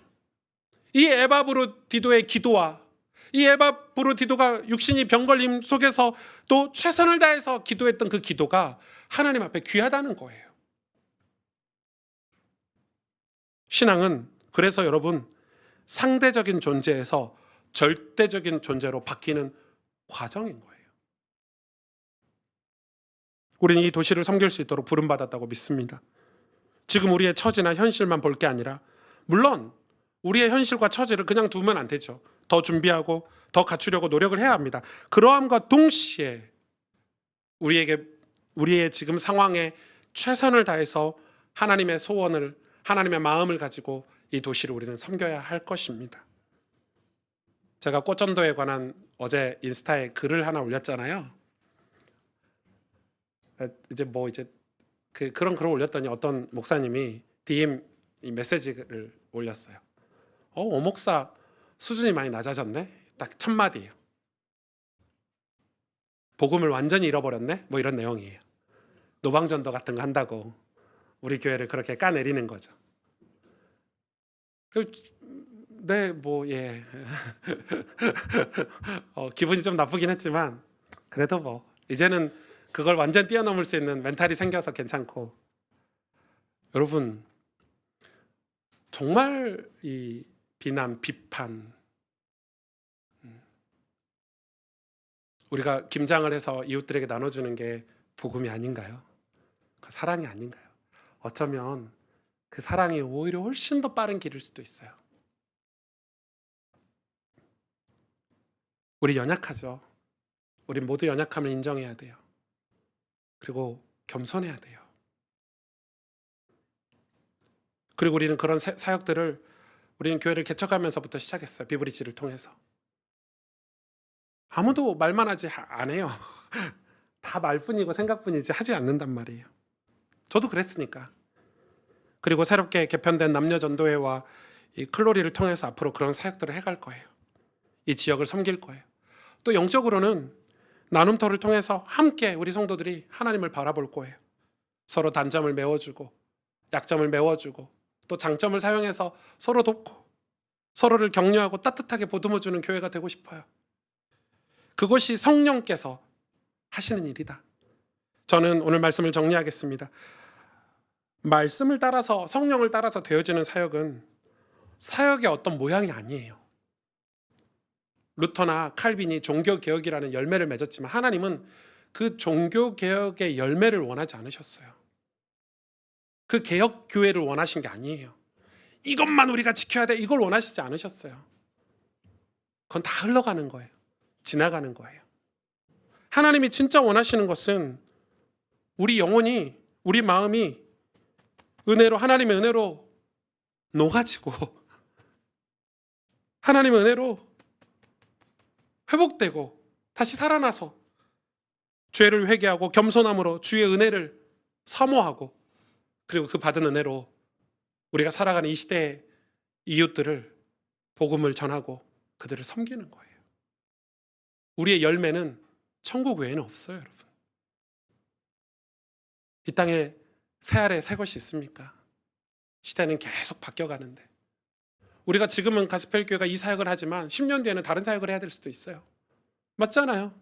이 에바브로디도의 기도와 이 에바브로디도가 육신이 병 걸림 속에서 또 최선을 다해서 기도했던 그 기도가 하나님 앞에 귀하다는 거예요. 신앙은 그래서 여러분, 상대적인 존재에서 절대적인 존재로 바뀌는 과정인 거예요. 우리는 이 도시를 섬길 수 있도록 부름받았다고 믿습니다. 지금 우리의 처지나 현실만 볼 게 아니라, 물론 우리의 현실과 처지를 그냥 두면 안 되죠. 더 준비하고 더 갖추려고 노력을 해야 합니다. 그러함과 동시에 우리의 지금 상황에 최선을 다해서 하나님의 소원을, 하나님의 마음을 가지고 이 도시를 우리는 섬겨야 할 것입니다. 제가 꽃전도에 관한 어제 인스타에 글을 하나 올렸잖아요. 그런 글을 올렸더니 어떤 목사님이 DM 이 메시지를 올렸어요. 오 목사 수준이 많이 낮아졌네. 딱 첫 마디예요. 복음을 완전히 잃어버렸네. 뭐 이런 내용이에요. 노방전도 같은 거 한다고 우리 교회를 그렇게 까내리는 거죠. 네, 예. 기분이 좀 나쁘긴 했지만 그래도 이제는 그걸 완전 뛰어넘을 수 있는 멘탈이 생겨서 괜찮고. 여러분, 정말 이 비난, 비판, 우리가 김장을 해서 이웃들에게 나눠주는 게 복음이 아닌가요? 그 사랑이 아닌가요? 어쩌면 그 사랑이 오히려 훨씬 더 빠른 길일 수도 있어요. 우리 연약하죠. 우리 모두 연약함을 인정해야 돼요. 그리고 겸손해야 돼요. 그리고 우리는 그런 사역들을 우리는 교회를 개척하면서부터 시작했어요. 비브리지를 통해서. 아무도 말만 하지 안 해요. 다 말뿐이고 생각뿐이지 하지 않는단 말이에요. 저도 그랬으니까. 그리고 새롭게 개편된 남녀전도회와 이 클로리를 통해서 앞으로 그런 사역들을 해갈 거예요. 이 지역을 섬길 거예요. 또 영적으로는 나눔터를 통해서 함께 우리 성도들이 하나님을 바라볼 거예요. 서로 단점을 메워주고 약점을 메워주고 또 장점을 사용해서 서로 돕고 서로를 격려하고 따뜻하게 보듬어주는 교회가 되고 싶어요. 그것이 성령께서 하시는 일이다. 저는 오늘 말씀을 정리하겠습니다. 말씀을 따라서, 성령을 따라서 되어지는 사역은 사역의 어떤 모양이 아니에요. 루터나 칼빈이 종교개혁이라는 열매를 맺었지만 하나님은 그 종교개혁의 열매를 원하지 않으셨어요. 그 개혁교회를 원하신 게 아니에요. 이것만 우리가 지켜야 돼, 이걸 원하시지 않으셨어요. 그건 다 흘러가는 거예요. 지나가는 거예요. 하나님이 진짜 원하시는 것은 우리 영혼이, 우리 마음이 은혜로, 하나님의 은혜로 녹아지고 하나님의 은혜로 회복되고 다시 살아나서 죄를 회개하고 겸손함으로 주의 은혜를 사모하고, 그리고 그 받은 은혜로 우리가 살아가는 이 시대의 이웃들을 복음을 전하고 그들을 섬기는 거예요. 우리의 열매는 천국 외에는 없어요, 여러분. 이 땅에 새 아래 새 것이 있습니까? 시대는 계속 바뀌어가는데, 우리가 지금은 가스펠교회가 이 사역을 하지만 10년 뒤에는 다른 사역을 해야 될 수도 있어요. 맞잖아요.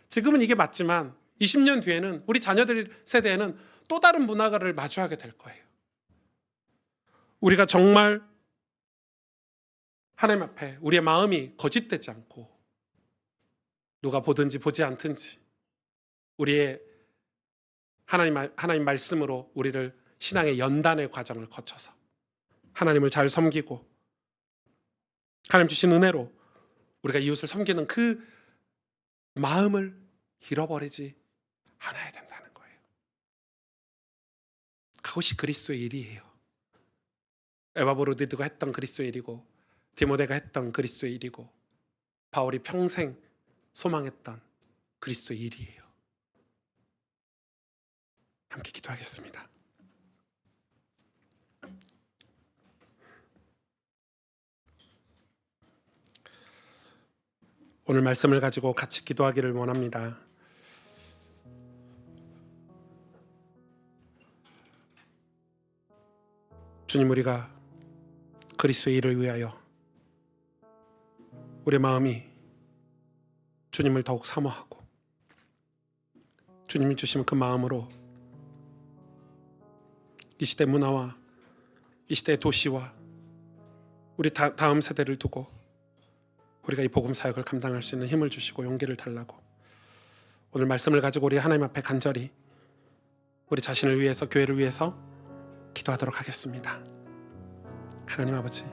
지금은 이게 맞지만 20년 뒤에는 우리 자녀들 세대에는 또 다른 문화를 마주하게 될 거예요. 우리가 정말 하나님 앞에 우리의 마음이 거짓되지 않고 누가 보든지 보지 않든지 우리의 하나님 말씀으로 우리를 신앙의 연단의 과정을 거쳐서 하나님을 잘 섬기고 하나님 주신 은혜로 우리가 이웃을 섬기는 그 마음을 잃어버리지 않아야 된다는 거예요. 그것이 그리스도의 일이에요. 에바브로디도가 했던 그리스도의 일이고 디모데가 했던 그리스도의 일이고 바울이 평생 소망했던 그리스도의 일이에요. 함께 기도하겠습니다. 오늘 말씀을 가지고 같이 기도하기를 원합니다. 주님, 우리가 그리스도의 일을 위하여 우리의 마음이 주님을 더욱 사모하고 주님이 주시면 그 마음으로 이 시대 문화와 이 시대의 도시와 우리 다음 세대를 두고 우리가 이 복음 사역을 감당할 수 있는 힘을 주시고 용기를 달라고 오늘 말씀을 가지고 우리 하나님 앞에 간절히 우리 자신을 위해서, 교회를 위해서 기도하도록 하겠습니다. 하나님 아버지,